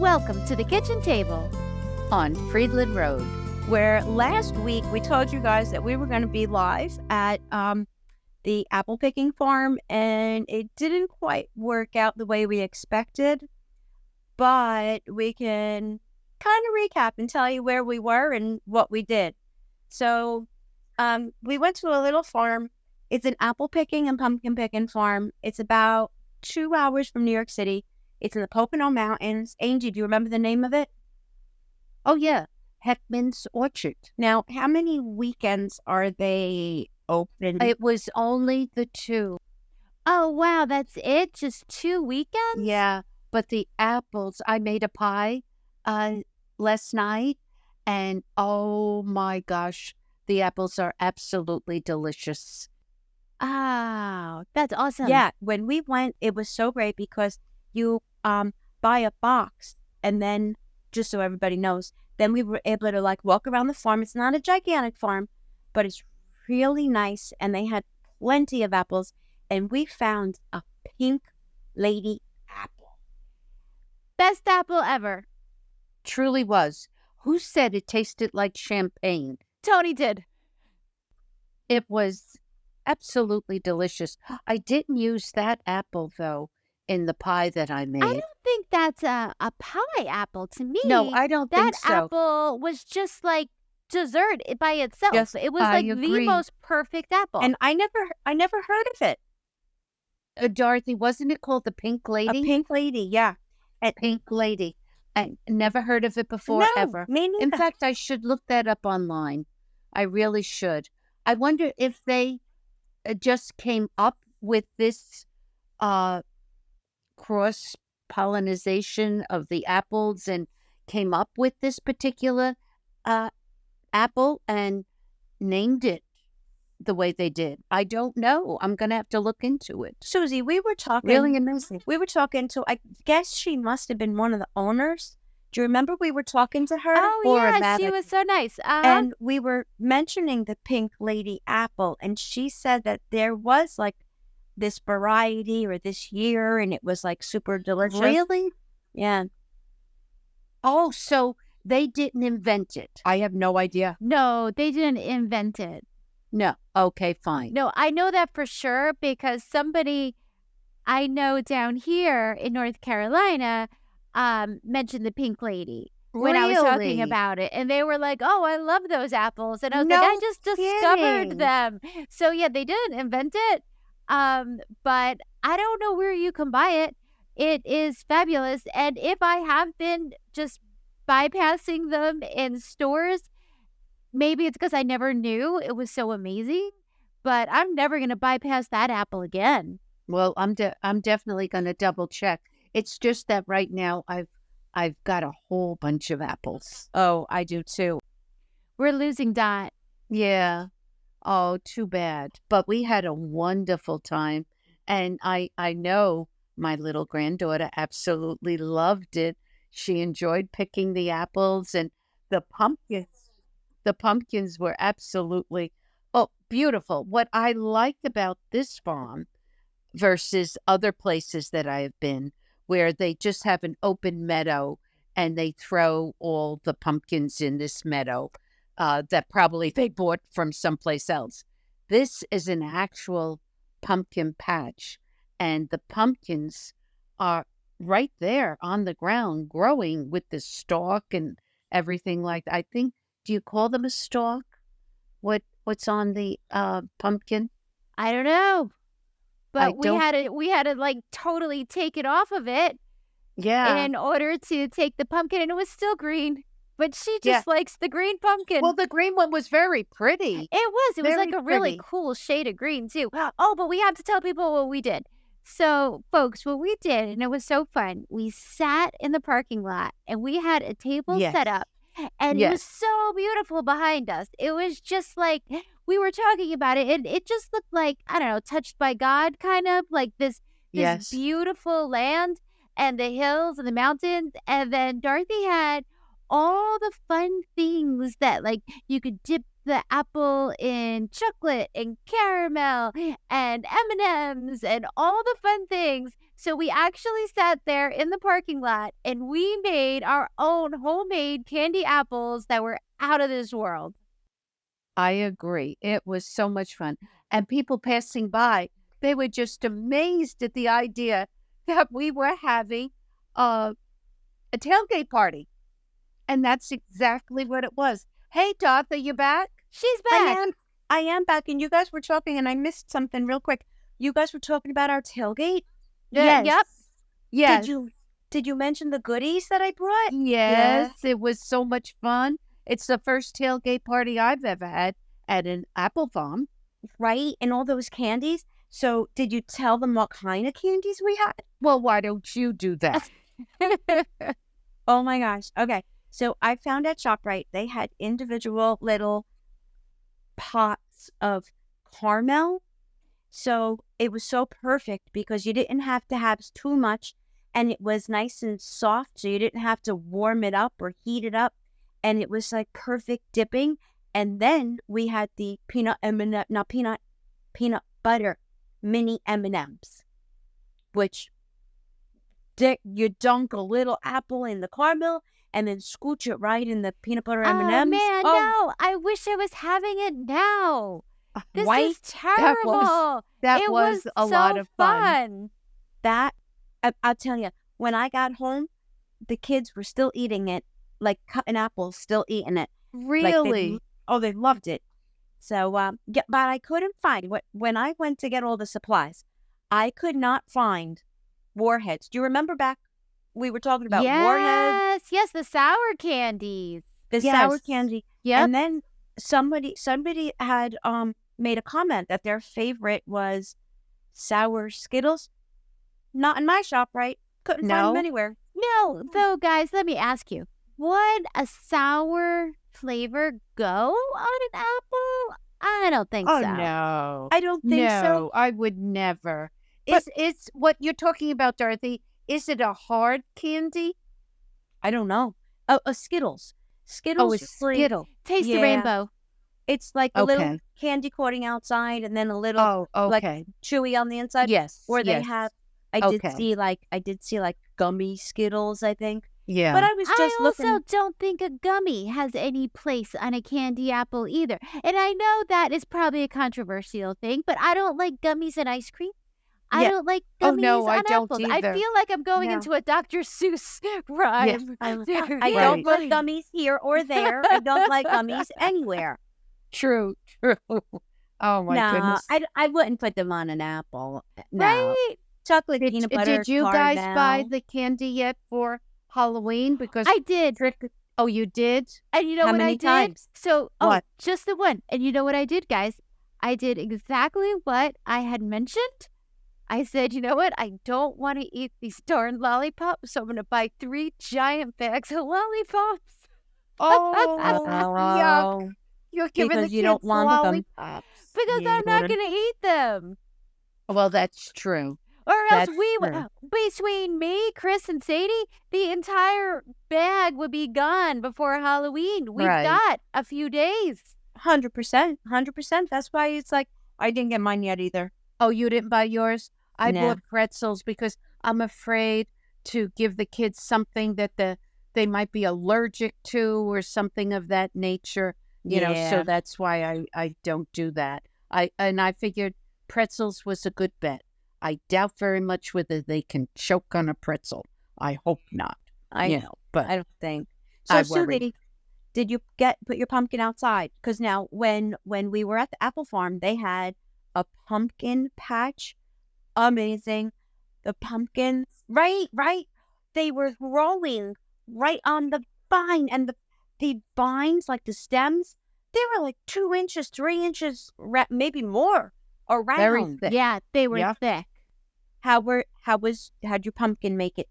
Welcome to the kitchen table on Friedland Road. Where last week we told you guys that we were going to be live at the apple picking farm, and it didn't quite work out the way we expected, but we can kind of recap and tell you where we were and what we did. So we went to a little farm. It's an apple picking and pumpkin picking farm. It's about 2 hours from New York City. It's in the Poconos Mountains. Angie, do you remember the name of it? Oh, yeah. Heckman's Orchard. Now, how many weekends are they open? It was only the 2. Oh, wow. That's it? Just 2 weekends? Yeah. But the apples, I made a pie last night, and oh my gosh, the apples are absolutely delicious. Oh, that's awesome. Yeah. When we went, it was so great because you buy a box, and then, just so everybody knows, then we were able to walk around the farm. It's not a gigantic farm, but it's really nice, and they had plenty of apples, and we found a pink lady apple. Best apple ever. Truly was. Who said it tasted like champagne? Tony did. It was absolutely delicious. I didn't use that apple, though, in the pie that I made. I don't think that's a pie apple to me. No, I don't think so. That apple was just like dessert by itself. Yes, it was the most perfect apple. And I never heard of it. Dorothy, wasn't it called the Pink Lady? A pink lady, yeah. Pink Lady. I never heard of it before, ever. Me neither. In fact, I should look that up online. I really should. I wonder if they just came up with this cross-pollination of the apples and came up with this particular apple and named it the way they did. I don't know. I'm going to have to look into it. Susie, we were talking. Really amazing. We were talking to, I guess she must have been one of the owners. Do you remember we were talking to her? Oh, yeah, she was so nice. And we were mentioning the Pink Lady apple, and she said that there was this variety or this year, and it was super delicious. Really? Yeah. Oh, so they didn't invent it. I have no idea. No, they didn't invent it. No. Okay, fine. No, I know that for sure because somebody I know down here in North Carolina mentioned the Pink Lady when I was talking about it. And they were like, oh, I love those apples. And I was like, I just discovered them. So, yeah, they didn't invent it. But I don't know where you can buy it. It is fabulous. And if I have been just bypassing them in stores, maybe it's because I never knew it was so amazing, but I'm never going to bypass that apple again. Well, I'm definitely going to double check. It's just that right now I've got a whole bunch of apples. Oh, I do too. We're losing Dot. Yeah. Oh, too bad. But we had a wonderful time, and I know my little granddaughter absolutely loved it. She enjoyed picking the apples and the pumpkins. The pumpkins were absolutely, beautiful. What I liked about this farm versus other places that I have been, where they just have an open meadow and they throw all the pumpkins in this meadow that probably they bought from someplace else. This is an actual pumpkin patch, and the pumpkins are right there on the ground growing with the stalk and everything like that. I think, do you call them a stalk? What's on the pumpkin? I don't know. But we had to totally take it off of it. Yeah. In order to take the pumpkin, and it was still green. But she just likes the green pumpkin. Well, the green one was very pretty. It was. It was a really cool shade of green, too. Oh, but we have to tell people what we did. So, folks, what we did, and it was so fun, we sat in the parking lot, and we had a table set up. And it was so beautiful behind us. It was just like, we were talking about it, and it just looked like, I don't know, touched by God, kind of, like this beautiful land and the hills and the mountains. And then Dorothy had all the fun things that, you could dip the apple in chocolate and caramel and M&Ms and all the fun things. So we actually sat there in the parking lot and we made our own homemade candy apples that were out of this world. I agree. It was so much fun. And people passing by, they were just amazed at the idea that we were having a, a tailgate party. And that's exactly what it was. Hey, Doth, are you back? She's I back. am. I am back, and you guys were talking, and I missed something real quick. You guys were talking about our tailgate. Yes. Yep. Yes. Did you mention the goodies that I brought? Yes. It was so much fun. It's the first tailgate party I've ever had at an apple farm. Right, and all those candies. So, did you tell them what kind of candies we had? Well, why don't you do that? Oh my gosh. Okay. So I found at ShopRite they had individual little pots of caramel. So it was so perfect because you didn't have to have too much and it was nice and soft. So you didn't have to warm it up or heat it up. And it was like perfect dipping. And then we had the peanut butter mini M&Ms, which you dunk a little apple in the caramel and then scooch it right in the peanut butter M&Ms. Oh, man, no. I wish I was having it now. This is terrible. That was a lot of fun. That, I'll tell you, when I got home, the kids were still eating it, like cutting apples, still eating it. Really? They loved it. So, yeah, but I couldn't find, when I went to get all the supplies, I could not find warheads. Do you remember back we were talking about warheads? Yes, the sour candies. The sour candy. Yep. And then somebody had made a comment that their favorite was sour Skittles. Not in my shop, right? Couldn't find them anywhere. No, though, guys, let me ask you. Would a sour flavor go on an apple? I don't think so. No. I don't think so. No, I would never. Is what you're talking about, Dorothy, is it a hard candy? I don't know. A Skittles. Skittles. Oh, a Skittle. Taste the rainbow. It's like a little candy coating outside and then a little like chewy on the inside. Yes. Or they have I did see like gummy Skittles, I think. Yeah. But I was just looking. I also don't think a gummy has any place on a candy apple either. And I know that is probably a controversial thing, but I don't like gummies in ice cream. I don't like gummies on apples. Either. I feel like I'm going into a Dr. Seuss rhyme. I don't like gummies here or there. I don't like gummies anywhere. True. Oh my goodness. I wouldn't put them on an apple. No. Right? Chocolate peanut butter. Did you guys buy the candy yet for Halloween? Because I did. Oh, you did? And you know How what many I did? times? So, just the one. And you know what I did, guys? I did exactly what I had mentioned. I said, you know what? I don't want to eat these darn lollipops, so I'm going to buy 3 giant bags of lollipops. Oh, yuck. You're giving the kids don't want lollipops. Because I'm not going to eat them. Well, that's true. Or else between me, Chris, and Sadie, the entire bag would be gone before Halloween. We've got a few days. 100%. 100%. That's why it's like, I didn't get mine yet either. Oh, you didn't buy yours? I bought pretzels because I'm afraid to give the kids something that they might be allergic to or something of that nature. You know, so that's why I don't do that. I figured pretzels was a good bet. I doubt very much whether they can choke on a pretzel. I hope not. But I don't think. So, I Sue, did you put your pumpkin outside? Because now, when we were at the apple farm, they had a pumpkin patch. Amazing. The pumpkins, right. They were growing right on the vine, and the vines, like the stems, they were like 2 inches, 3 inches, maybe more around. Very thick. Yeah, they were thick. How'd your pumpkin make it?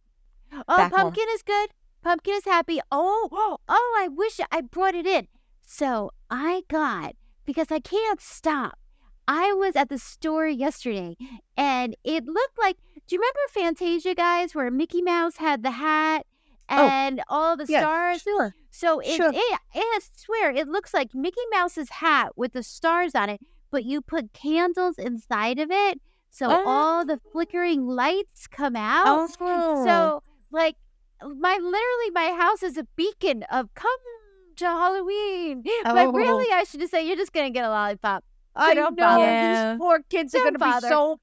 Oh, pumpkin is good. Pumpkin is happy. Oh, I wish I brought it in. So I got, because I can't stop. I was at the store yesterday and it looked like, do you remember Fantasia, guys, where Mickey Mouse had the hat and all the stars? Sure. So I swear, it looks like Mickey Mouse's hat with the stars on it, but you put candles inside of it. So all the flickering lights come out. Oh. So, like, my house is a beacon of come to Halloween. But really, I should just say, you're just going to get a lollipop. So don't bother. Yeah. These poor kids are Don't going to be bother. so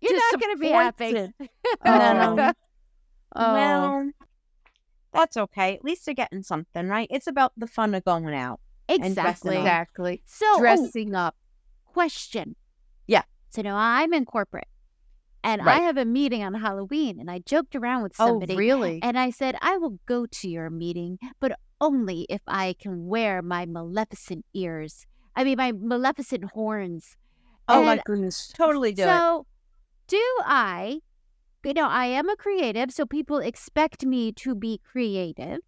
You're not going to be happy. disappointed. No. Oh. Well, that's okay. At least they're getting something, right? It's about the fun of going out. Exactly. Exactly. So, Dressing up. question. Yeah. So now I'm in corporate and I Right. have a meeting on Halloween and I joked around with Oh, somebody really? and I said, I will go to your meeting, but only if I can wear my Maleficent my Maleficent horns. Oh, my And goodness. Totally do it. so do I am a creative, so people expect me to be creative.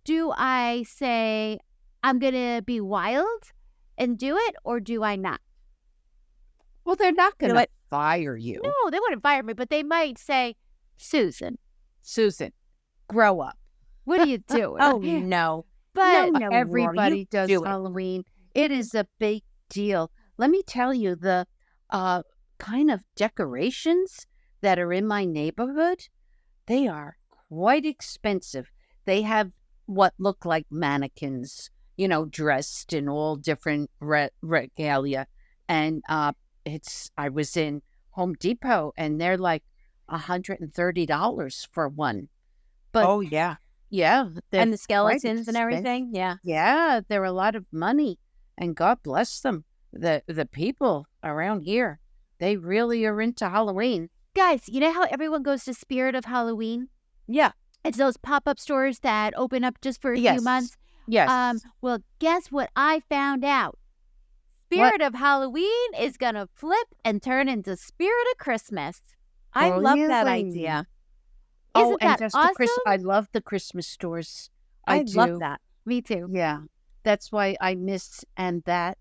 Do I say I'm going to be wild and do it, or do I not? Well, they're not You going know to what? fire you. No, they wouldn't fire me, but they might say, Susan, Susan, grow up. what are you doing? Oh, no. But No, Everybody you does do it. Halloween. It is a big deal. Let me tell you, the kind of decorations that are in my neighborhood, they are quite expensive. They have what look like mannequins, dressed in all different regalia. And I was in Home Depot and they're like $130 for one. But Oh, yeah. yeah, they're And the quite skeletons and expensive. everything. Yeah. Yeah, they're a lot of money, and God bless them. The people around here, they really are into Halloween. guys, you know how everyone goes to Spirit of Halloween? Yeah. It's those pop-up stores that open up just for a few Yes. months. Yes. Well, guess what I found out? Spirit of Halloween is going to flip and turn into Spirit of Christmas. I love that Really? idea. Isn't that just awesome? I love the Christmas stores. I do. love that. Me too. Yeah, that's why I miss that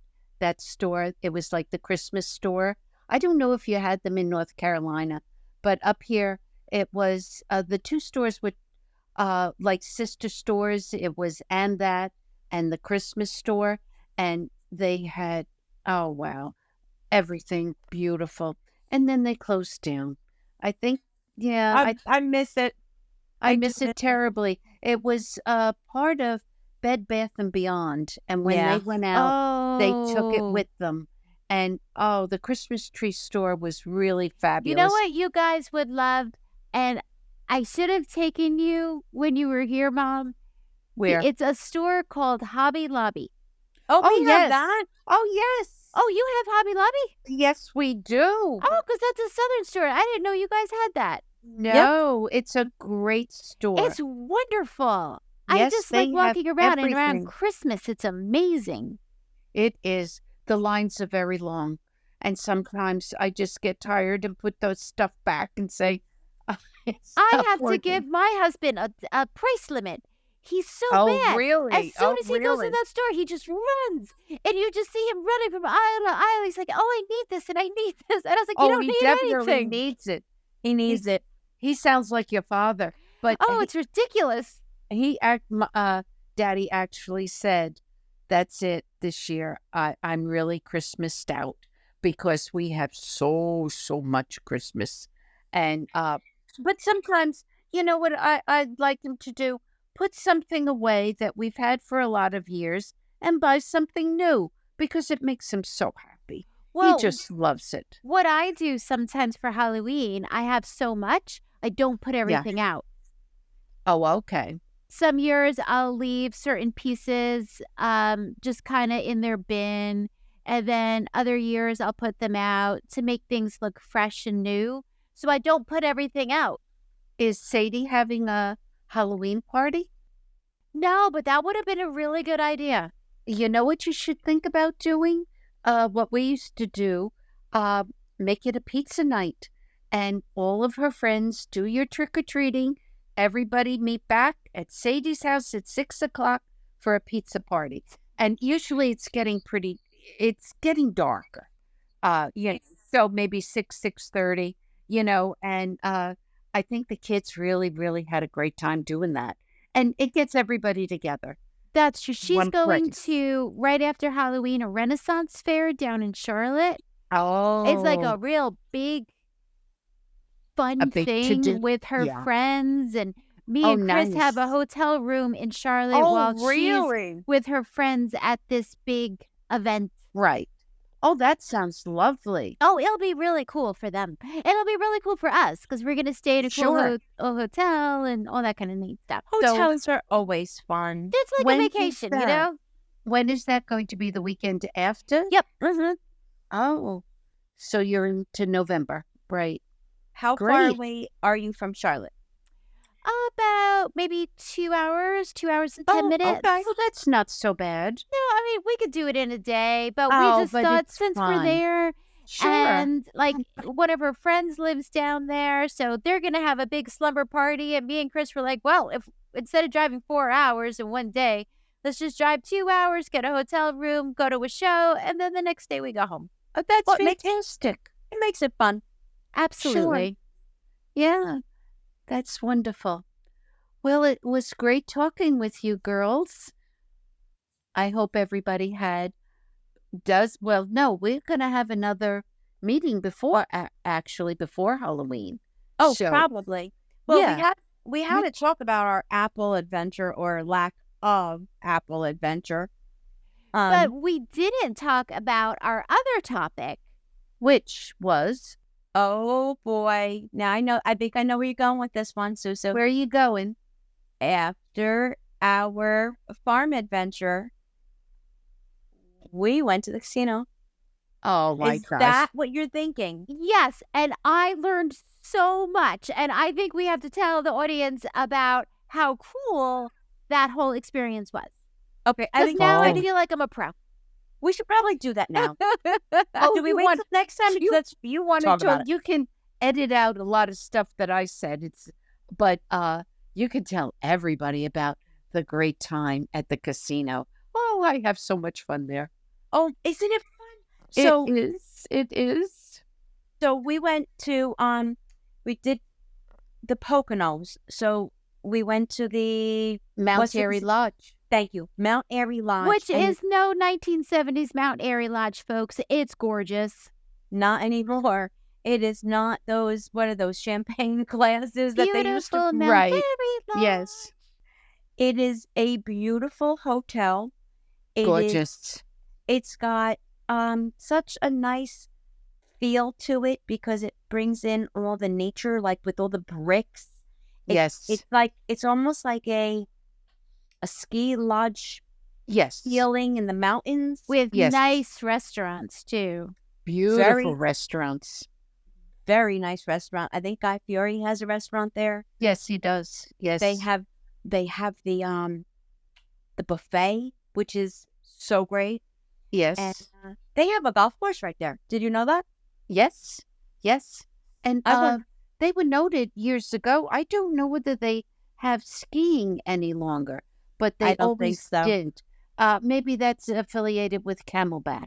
store. It was like the Christmas store. I don't know if you had them in North Carolina, but up here it was the two stores were like sister stores. It was and the Christmas store, and they had everything beautiful. And then they closed down. I think I miss it. I miss it terribly. It was part of Bed Bath and Beyond, and when Yeah. they went out, they took it Oh. with them. And the Christmas tree store was really fabulous. You know what you guys would love? And I should have taken you when you were here, Mom. Where? It's a store called Hobby Lobby. Oh, Oh, we yes. have that? Oh yes, Oh, you have Hobby Lobby? yes we do. Oh, because that's a Southern store. I didn't know you guys had that. No, it's a great store. It's wonderful. I Yes, just they like have walking around and around everything. Christmas. It's amazing. It is. The lines are very long, and sometimes I just get tired and put those stuff back and say, it's I not have to working. give my husband a price limit. He's so Oh, bad. really? As soon Oh, as he goes really? in that store, he just runs. And you just see him running from aisle to aisle. He's like, oh, I need this and I need this. And I was like, you Oh, don't he need definitely anything. needs it. He needs it. He sounds like your father, but Oh, it's ridiculous. Daddy actually said, "That's it this year. I'm really Christmased out because we have so much Christmas." And but sometimes, you know what I'd like him to do? Put something away that we've had for a lot of years and buy something new because it makes him so happy. Well, He just loves it. what I do sometimes for Halloween, I have so much, I don't put everything out. Oh, okay. Some years I'll leave certain pieces just kind of in their bin. And then other years I'll put them out to make things look fresh and new. So I don't put everything out. Is Sadie having a Halloween party? No, but that would have been a really good idea. You know what you should think about doing? What we used to do, make it a pizza night, and all of her friends do your trick-or-treating. Everybody meet back at Sadie's house at 6:00 for a pizza party. And usually it's getting darker. So maybe 6:30, and I think the kids really, really had a great time doing that. And it gets everybody together. That's true. She's One going place. to, right after Halloween, a Renaissance fair down in Charlotte. Oh. It's like a real big a fun big thing to-do. with her Yeah. friends, and me Oh, and Chris have a nice. hotel room in Charlotte while she's really? with her friends at this big event. Right. Oh, that sounds lovely. Oh, it'll be really cool for them. It'll be really cool for us because we're gonna stay in a cool Sure. hotel and all that kind of neat stuff. So Hotels are always fun. It's like a when is vacation, you that? know? When is that going to be? The weekend after? Yep. Oh, so you're into November, right? How far Great. away are you from Charlotte? About maybe 2 hours and 10 minutes. Okay. Well, that's not so bad. No, I mean, we could do it in a day, but we Oh, just but thought it's since we're fun. there Sure. and like one of her friends lives down there, so they're going to have a big slumber party. And me and Chris were like, well, if instead of driving 4 hours in one day, let's just drive 2 hours, get a hotel room, go to a show, and then the next day we go home. Oh, that's Well, it makes- fantastic. It makes it fun. Absolutely. Yeah, that's wonderful. Well, it was great talking with you girls. I hope everybody well, no, we're going to have another meeting before, actually, before Halloween. Oh, So, probably. Well, yeah. we had to talk about our Apple adventure or lack of Apple adventure. But we didn't talk about our other topic. Which was, Oh boy. Now I think I know where you're going with this one, Susu. where are you going? After our farm adventure, we went to the casino. Oh, my Is gosh. that what you're thinking? Yes, and I learned so much. And I think we have to tell the audience about how cool that whole experience was. Okay, I Because think now I Oh. feel like I'm a pro. we should probably do that now. Oh, Do we you wait want- till next time? you- Let's You want talk to about talk, it. you can edit out a lot of stuff that I said. But you can tell everybody about the great time at the casino. Oh, I have so much fun there. Oh, isn't it fun? So It is. So we went to we did the Poconos. So we went to the Mount What's it- Airy Lodge. thank you, Mount Airy Lodge. Which and is no 1970s Mount Airy Lodge, folks. It's gorgeous. not anymore. It is not those what are those champagne glasses that they used to Beautiful Mount Right. Airy Lodge. Yes. It is a beautiful hotel. Gorgeous. It's got such a nice feel to it because it brings in all the nature, like with all the bricks. Yes. It's almost like a ski lodge Yes. feeling in the mountains. With Yes. nice restaurants, too. Beautiful very- restaurants. Very nice restaurant. I think Guy Fieri has a restaurant there. Yes, he does. Yes. They have the buffet, which is so great. Yes. And they have a golf course right there. Did you know that? Yes. Yes. And I went- they were noted years ago. I don't know whether they have skiing any longer, but they I don't think always so. did. Maybe that's affiliated with Camelback.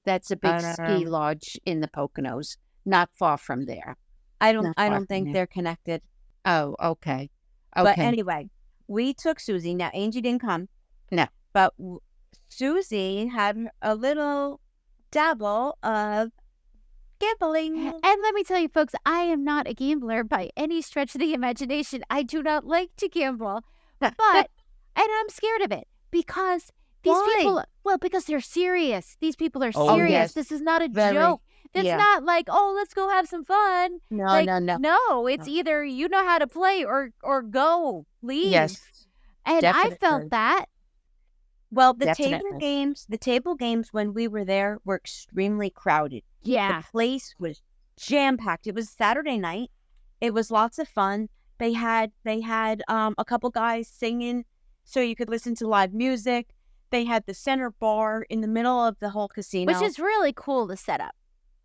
That's a big ski lodge in the Poconos, not far from there. I Not don't far from think there. they're connected. Oh, okay. But Okay. anyway, we took Susie. Now Angie didn't come. No. But Susie had a little dabble of gambling. And let me tell you, folks, I am not a gambler by any stretch of the imagination. I do not like to gamble, but, and I'm scared of it because these Why? people, well, because they're serious. These people are Oh, serious. yes. This is not a Very. joke. It's Yeah. not like, oh, let's go have some fun. No, Like, no, no. No, it's either you know how to play or go, leave. Yes. And I definitely. felt that. Well, the Definitely. table games when we were there were extremely crowded. Yeah. The place was jam packed. It was Saturday night. It was lots of fun. They had a couple guys singing so you could listen to live music. They had the center bar in the middle of the whole casino. Which is really cool to set up.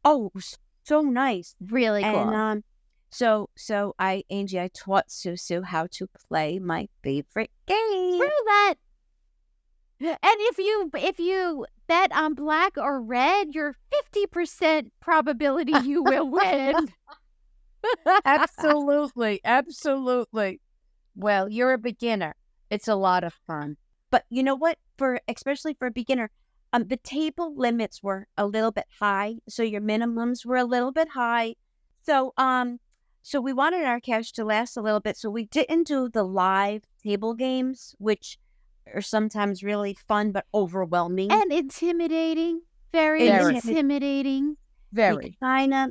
oh, it was so nice. Really cool. And so Angie, I taught Susu how to play my favorite game. Roulette. And if you bet on black or red, you're 50% probability you will win. Absolutely. Absolutely. Well, you're a beginner. It's a lot of fun. But you know what? Especially for a beginner, the table limits were a little bit high, so your minimums were a little bit high. So So we wanted our cash to last a little bit, so we didn't do the live table games, which are sometimes really fun but overwhelming. And intimidating. Very Very. intimidating. Very. Kind of,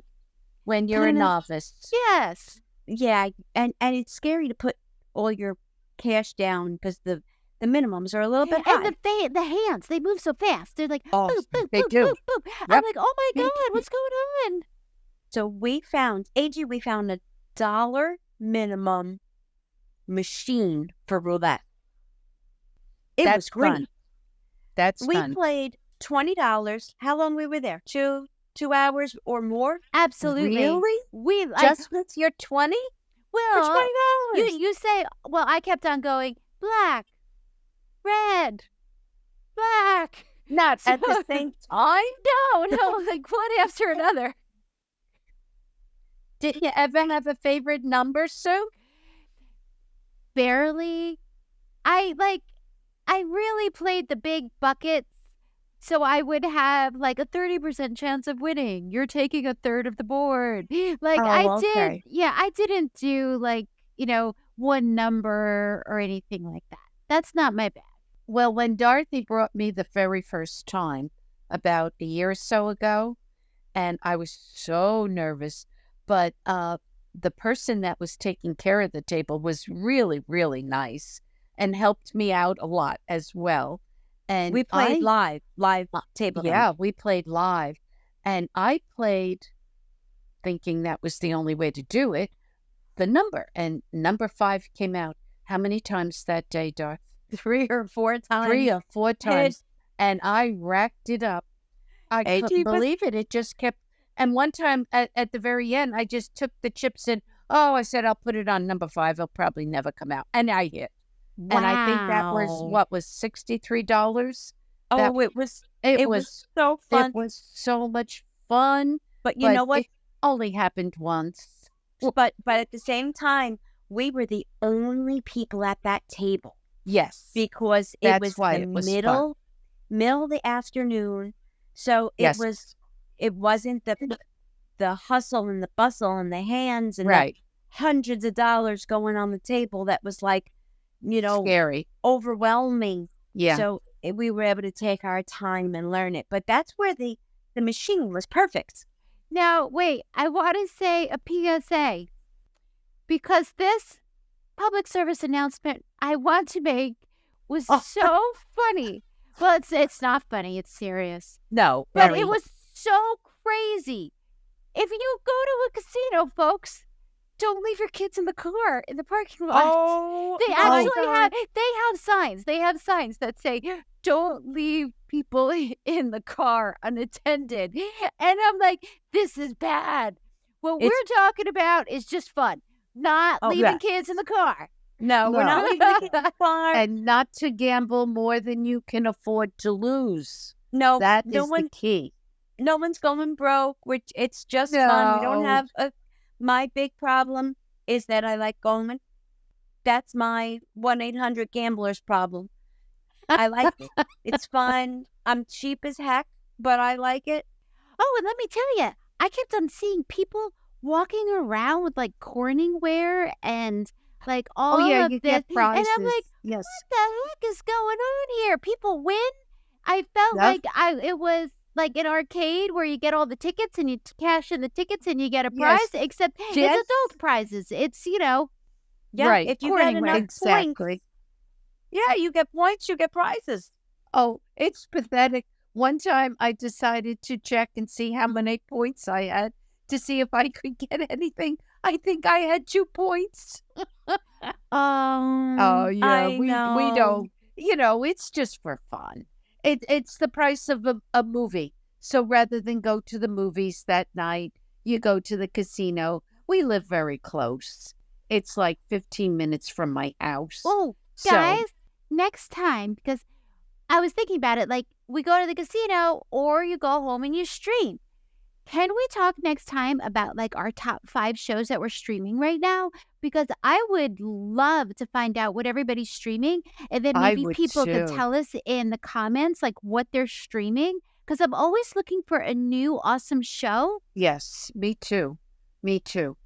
When you're a kinda- novice. Yes. yeah, and it's scary to put all your cash down because the minimums are a little bit high. And the hands, they move so fast. They're like, Oh, boop, boop, they boop, do. boop, boop. I'm Yep. like, oh my God, what's going on? So we found $1 minimum machine for roulette. It That's was great. fun. That's We fun. played $20. How long we were there? 2 hours or more? Absolutely. Really? We Just with your 20? For well, $20? you say, well, I kept on going, black, red, black. Not at the So- same time? No, like one after another. Did you ever have a favorite number, Sue? Barely. I really played the big buckets, so I would have like a 30% chance of winning. You're taking a third of the board. Like Oh, okay. I didn't do like, one number or anything like that. That's not my bag. Well, when Dorothy brought me the very first time, about a year or so ago, and I was so nervous, but the person that was taking care of the table was really, really nice and helped me out a lot as well. And We played live table games. Yeah, we played live. And I played thinking that was the only way to do it, the number. And number 5 came out. How many times that day, Darth? 3 or 4 times. 3 or 4 times. And I racked it up. I couldn't 18%. believe it. It just kept. And one time at the very end, I just took the chips and, I said, I'll put it on number 5. It'll probably never come out. And I hit. Wow. And I think that was $63? Oh, it was so fun. It was so much fun. But you know what? It only happened once. But at the same time, we were the only people at that table Yes. because it That's was why the it was middle of the afternoon. So Yes. it wasn't the hustle and the bustle and the hands and Right. the hundreds of dollars going on the table that was like, Scary. overwhelming. Yeah. So we were able to take our time and learn it. But that's where the machine was perfect. Now, wait, I want to say a PSA because this public service announcement I want to make was so funny. Well, it's not funny, it's serious. No. But very- it was so crazy. If you go to a casino, folks, don't leave your kids in the car in the parking lot. Oh, They actually have signs. They have signs that say, don't leave people in the car unattended. And I'm like, this is bad. What we're talking about is just fun, not leaving kids in the car. No, we're not leaving the kids in the car. And not to gamble more than you can afford to lose. No, That no is one, the key. no one's going broke. Which it's just fun. We don't No. have my big problem is that I like going. That's my 1-800-GAMBLERS problem. I like it. It's fun. I'm cheap as heck, but I like it. Oh, and let me tell you, I kept on seeing people walking around with like Corningware and like all of you this. get prizes. And I'm like, yes. what the heck is going on here? People win. I felt Yep. like it was like an arcade where you get all the tickets and you cash in the tickets and you get a prize, Yes. except Yes. it's adult prizes. It's, Yeah, Right. if you Corningware. get enough points, Exactly. yeah, you get points, you get prizes. Oh, it's pathetic. One time I decided to check and see how many points I had to see if I could get anything. I think I had 2 points. Oh, yeah. I We know. don't, it's just for fun. It's the price of a movie. So rather than go to the movies that night, you go to the casino. We live very close. It's like 15 minutes from my house. oh, So- guys, next time, because I was thinking about it, like we go to the casino or you go home and you stream. Can we talk next time about like our top 5 shows that we're streaming right now? Because I would love to find out what everybody's streaming, and then I maybe would people could too. tell us in the comments like what they're streaming. Because I'm always looking for a new awesome show. Yes, me too. Me too.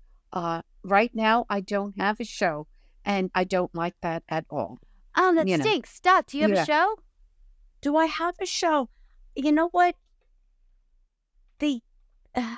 right now I don't have a show, and I don't like that at all. Oh, that You know. stinks. Dot, do you have Yeah. a show? Do I have a show? You know what? The uh,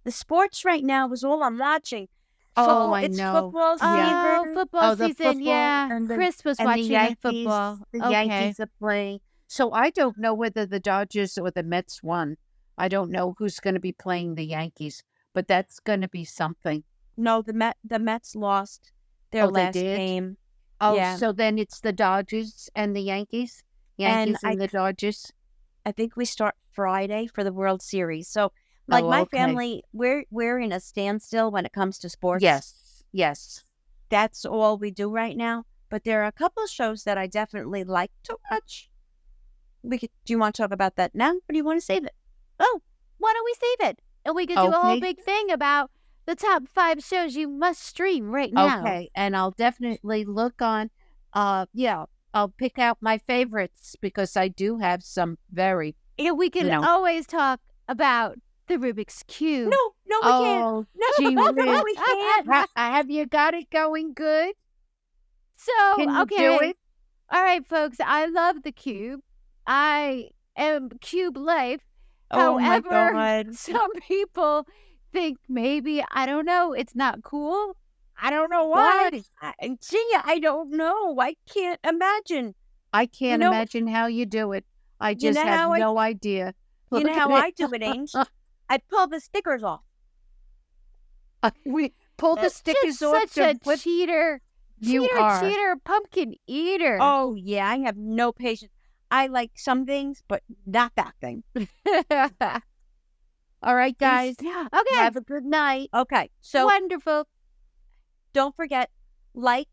the sports right now is all I'm watching. Oh, I It's know. football Yeah. Oh, season. football The season. football Yeah. and Chris was the watching the Yankees. football. The Okay. Yankees are playing. So I don't know whether the Dodgers or the Mets won. I don't know who's going to be playing the Yankees, but that's going to be something. No, the Mets lost their Oh, they last did? game. Oh, Yeah. so then it's the Dodgers and the Yankees? And Yankees and the Dodgers? I think we start Friday for the World Series. So, like Oh, my okay. family, we're in a standstill when it comes to sports. Yes. Yes. That's all we do right now. But there are a couple of shows that I definitely like to watch. Do you want to talk about that now, or do you want to save it? Oh, why don't we save it? And we could do a whole Okay. big thing about the top 5 shows you must stream right now. Okay, and I'll definitely look on, I'll pick out my favorites because I do have some very, Yeah, we can always talk about the Rubik's Cube. No, we can't. oh, No, gee no, whiz. we can't. Have you got it going good? So, Can you okay. do it? All right, folks. I love the cube. I am cube life. Oh my However, God. some people think maybe, I don't know, it's not cool. I don't know why. Gee, I don't know. I can't imagine. I can't know- imagine how you do it. I You just know have how no idea. You know Look how at I do it, Ange? I pull the stickers off. We pull the That's stickers just off. such a to put- cheater. You are. Cheater, pumpkin eater. Oh yeah, I have no patience. I like some things, but not that thing. All right, guys. Okay. Have a good night. Okay, so Wonderful. don't forget, like,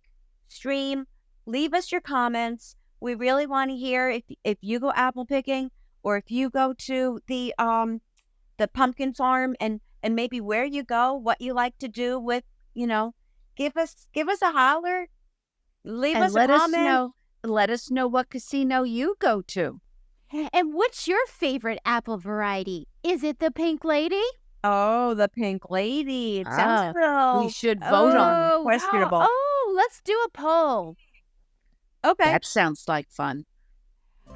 stream, leave us your comments. We really want to hear if you go apple picking or if you go to the pumpkin farm and maybe where you go, what you like to do with, give us a holler. Leave And us let a us comment. know. Let us know what casino you go to. And what's your favorite apple variety? Is it the Pink Lady? Oh, the pink lady. It sounds real. We should vote on it. Oh, questionable. Oh, let's do a poll. Okay. That sounds like fun.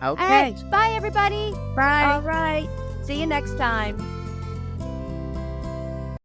All Okay. right. Bye, everybody. Bye. All right. See you next time.